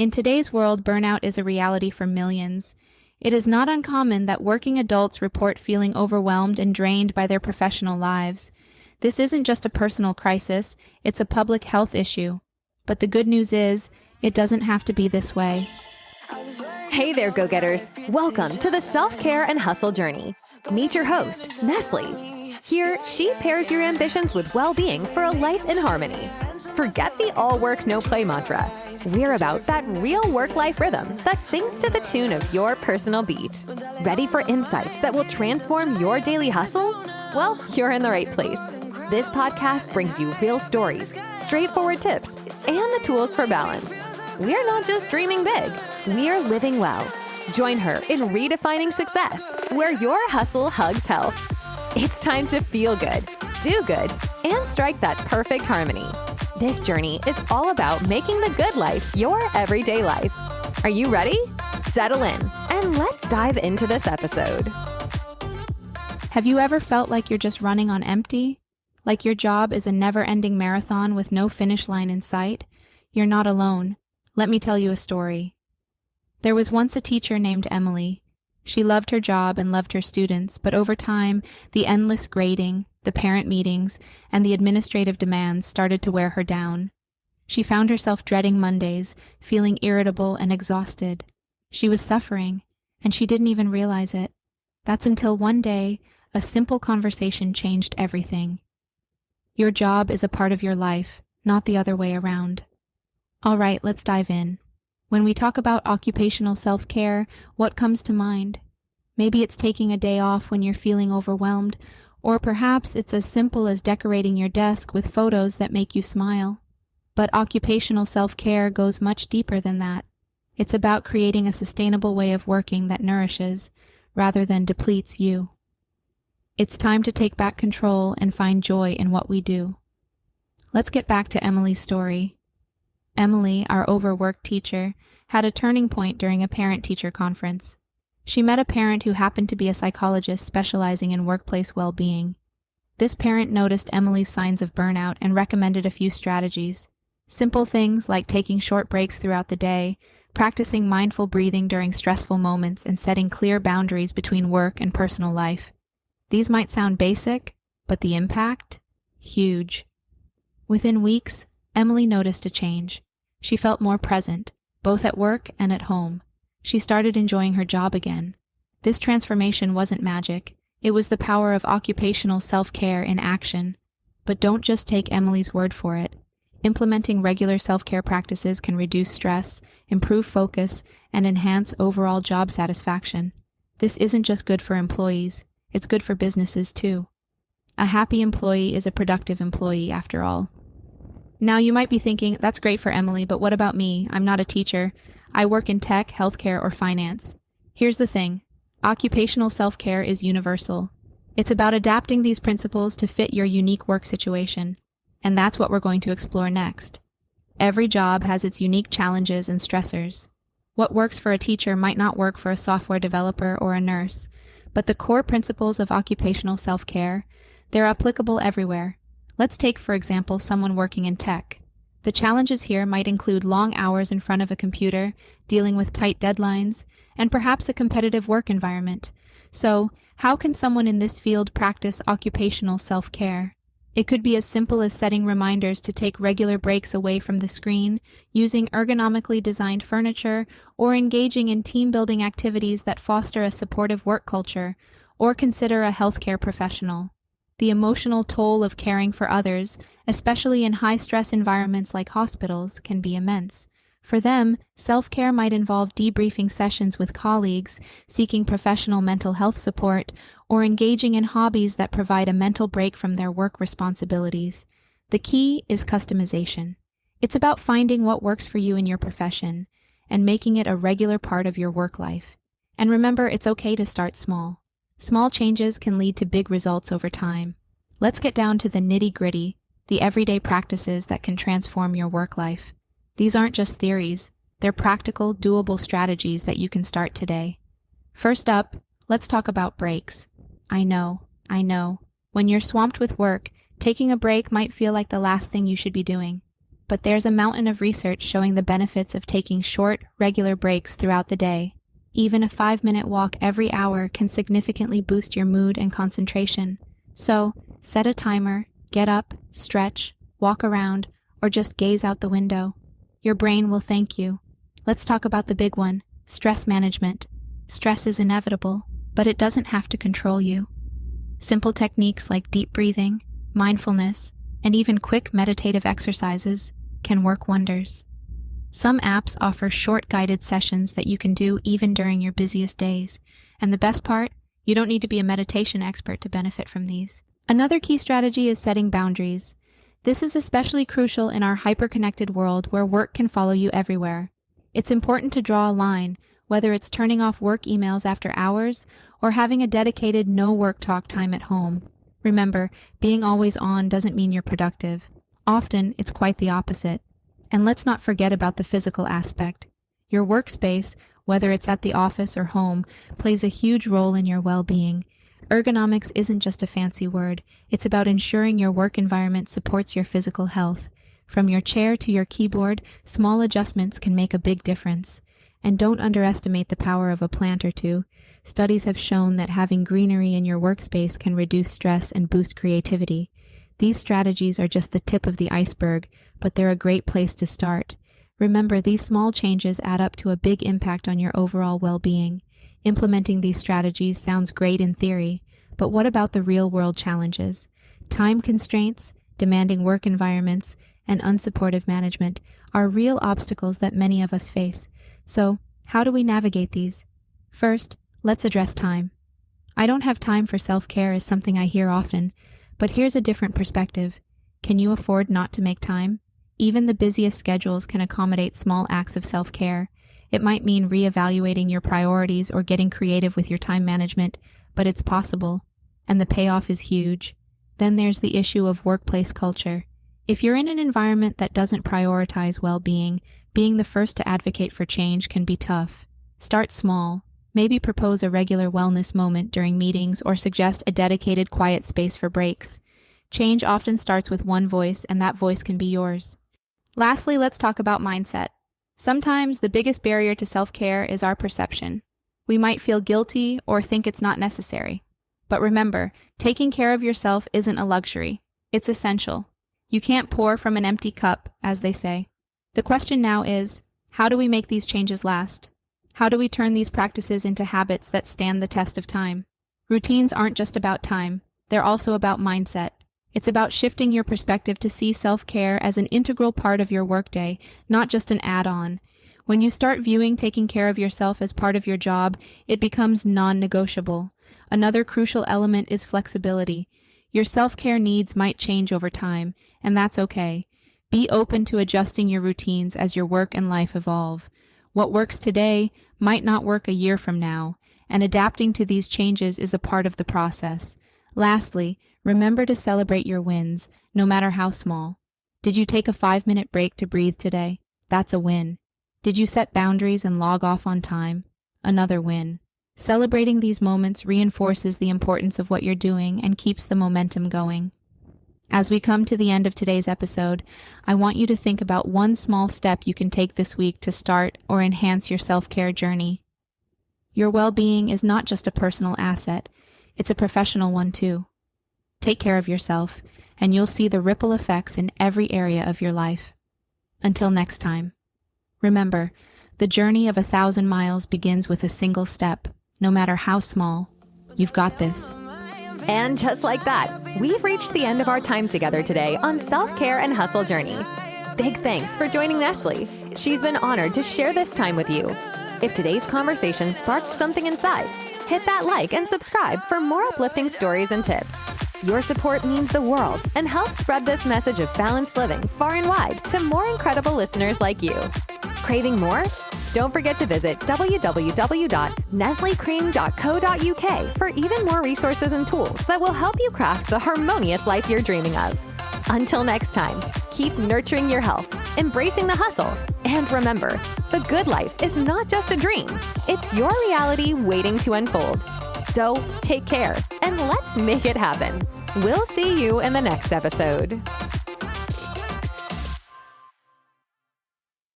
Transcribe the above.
In today's world, burnout is a reality for millions. It is not uncommon that working adults report feeling overwhelmed and drained by their professional lives. This isn't just a personal crisis, it's a public health issue. But the good news is, it doesn't have to be this way. Hey there, go-getters. Welcome to the Self-Care and Hustle Journey. Meet your host, Nestle. Here, she pairs your ambitions with well-being for a life in harmony. Forget the all-work, no-play mantra. We're about that real work-life rhythm that sings to the tune of your personal beat. Ready for insights that will transform your daily hustle? Well, you're in the right place. This podcast brings you real stories, straightforward tips, and the tools for balance. We're not just dreaming big, we're living well. Join her in redefining success, where your hustle hugs health. It's time to feel good, do good, and strike that perfect harmony. This journey is all about making the good life your everyday life. Are you ready? Settle in, and let's dive into this episode. Have you ever felt like you're just running on empty? Like your job is a never-ending marathon with no finish line in sight? You're not alone. Let me tell you a story. There was once a teacher named Emily. She loved her job and loved her students, but over time, the endless grading, the parent meetings, and the administrative demands started to wear her down. She found herself dreading Mondays, feeling irritable and exhausted. She was suffering, and she didn't even realize it. That's until one day, a simple conversation changed everything. Your job is a part of your life, not the other way around. All right, let's dive in. When we talk about occupational self-care, what comes to mind? Maybe it's taking a day off when you're feeling overwhelmed, or perhaps it's as simple as decorating your desk with photos that make you smile. But occupational self-care goes much deeper than that. It's about creating a sustainable way of working that nourishes, rather than depletes you. It's time to take back control and find joy in what we do. Let's get back to Emily's story. Emily, our overworked teacher, had a turning point during a parent-teacher conference. She met a parent who happened to be a psychologist specializing in workplace well-being. This parent noticed Emily's signs of burnout and recommended a few strategies. Simple things like taking short breaks throughout the day, practicing mindful breathing during stressful moments, and setting clear boundaries between work and personal life. These might sound basic, but the impact? Huge. Within weeks, Emily noticed a change. She felt more present, both at work and at home. She started enjoying her job again. This transformation wasn't magic. It was the power of occupational self-care in action. But don't just take Emily's word for it. Implementing regular self-care practices can reduce stress, improve focus, and enhance overall job satisfaction. This isn't just good for employees. It's good for businesses too. A happy employee is a productive employee, after all. Now you might be thinking, that's great for Emily, but what about me? I'm not a teacher. I work in tech, healthcare, or finance. Here's the thing. Occupational self-care is universal. It's about adapting these principles to fit your unique work situation. And that's what we're going to explore next. Every job has its unique challenges and stressors. What works for a teacher might not work for a software developer or a nurse, but the core principles of occupational self-care, they're applicable everywhere. Let's take, for example, someone working in tech. The challenges here might include long hours in front of a computer, dealing with tight deadlines, and perhaps a competitive work environment. So, how can someone in this field practice occupational self-care? It could be as simple as setting reminders to take regular breaks away from the screen, using ergonomically designed furniture, or engaging in team-building activities that foster a supportive work culture, or consider a healthcare professional. The emotional toll of caring for others, especially in high-stress environments like hospitals, can be immense. For them, self-care might involve debriefing sessions with colleagues, seeking professional mental health support, or engaging in hobbies that provide a mental break from their work responsibilities. The key is customization. It's about finding what works for you in your profession and making it a regular part of your work life. And remember, it's okay to start small. Small changes can lead to big results over time. Let's get down to the nitty-gritty, the everyday practices that can transform your work life. These aren't just theories. They're practical, doable strategies that you can start today. First up, let's talk about breaks. I know. When you're swamped with work, taking a break might feel like the last thing you should be doing. but there's a mountain of research showing the benefits of taking short, regular breaks throughout the day. Even a 5-minute walk every hour can significantly boost your mood and concentration. So, set a timer, get up, stretch, walk around, or just gaze out the window. Your brain will thank you. Let's talk about the big one, stress management. Stress is inevitable, but it doesn't have to control you. Simple techniques like deep breathing, mindfulness, and even quick meditative exercises can work wonders. Some apps offer short guided sessions that you can do even during your busiest days. And the best part, you don't need to be a meditation expert to benefit from these. Another key strategy is setting boundaries. This is especially crucial in our hyper-connected world where work can follow you everywhere. It's important to draw a line, whether it's turning off work emails after hours or having a dedicated no work talk time at home. Remember, being always on doesn't mean you're productive. Often, it's quite the opposite. And let's not forget about the physical aspect. Your workspace, whether it's at the office or home, plays a huge role in your well-being. Ergonomics isn't just a fancy word. It's about ensuring your work environment supports your physical health. From your chair to your keyboard, small adjustments can make a big difference. And don't underestimate the power of a plant or two. Studies have shown that having greenery in your workspace can reduce stress and boost creativity. These strategies are just the tip of the iceberg, but they're a great place to start. Remember, these small changes add up to a big impact on your overall well-being. Implementing these strategies sounds great in theory, but what about the real-world challenges? Time constraints, demanding work environments, and unsupportive management are real obstacles that many of us face. So, how do we navigate these? First, let's address time. I don't have time for self-care is something I hear often, but here's a different perspective. Can you afford not to make time? Even the busiest schedules can accommodate small acts of self-care. It might mean reevaluating your priorities or getting creative with your time management, but it's possible, and the payoff is huge. Then there's the issue of workplace culture. If you're in an environment that doesn't prioritize well-being, being the first to advocate for change can be tough. Start small. Maybe propose a regular wellness moment during meetings or suggest a dedicated quiet space for breaks. Change often starts with one voice, and that voice can be yours. Lastly, let's talk about mindset. Sometimes the biggest barrier to self-care is our perception. We might feel guilty or think it's not necessary. But remember, taking care of yourself isn't a luxury. It's essential. You can't pour from an empty cup, as they say. The question now is, how do we make these changes last? How do we turn these practices into habits that stand the test of time? Routines aren't just about time. They're also about mindset. It's about shifting your perspective to see self-care as an integral part of your workday, not just an add-on. When you start viewing taking care of yourself as part of your job, it becomes non-negotiable. Another crucial element is flexibility. Your self-care needs might change over time, and that's okay. Be open to adjusting your routines as your work and life evolve. What works today might not work a year from now, and adapting to these changes is a part of the process. Lastly, remember to celebrate your wins, no matter how small. Did you take a 5-minute break to breathe today? That's a win. Did you set boundaries and log off on time? Another win. Celebrating these moments reinforces the importance of what you're doing and keeps the momentum going. As we come to the end of today's episode, I want you to think about one small step you can take this week to start or enhance your self-care journey. Your well-being is not just a personal asset, it's a professional one too. Take care of yourself, and you'll see the ripple effects in every area of your life. Until next time, remember, the journey of 1,000 miles begins with a single step, no matter how small. You've got this. And just like that, we've reached the end of our time together today on Self-Care and Hustle Journey. Big thanks for joining Nestle. She's been honored to share this time with you. If today's conversation sparked something inside, hit that like and subscribe for more uplifting stories and tips. Your support means the world and helps spread this message of balanced living far and wide to more incredible listeners like you. Craving more? Don't forget to visit www.nestlecream.co.uk for even more resources and tools that will help you craft the harmonious life you're dreaming of. Until next time, keep nurturing your health, embracing the hustle, and remember, the good life is not just a dream. It's your reality waiting to unfold. So take care and let's make it happen. We'll see you in the next episode.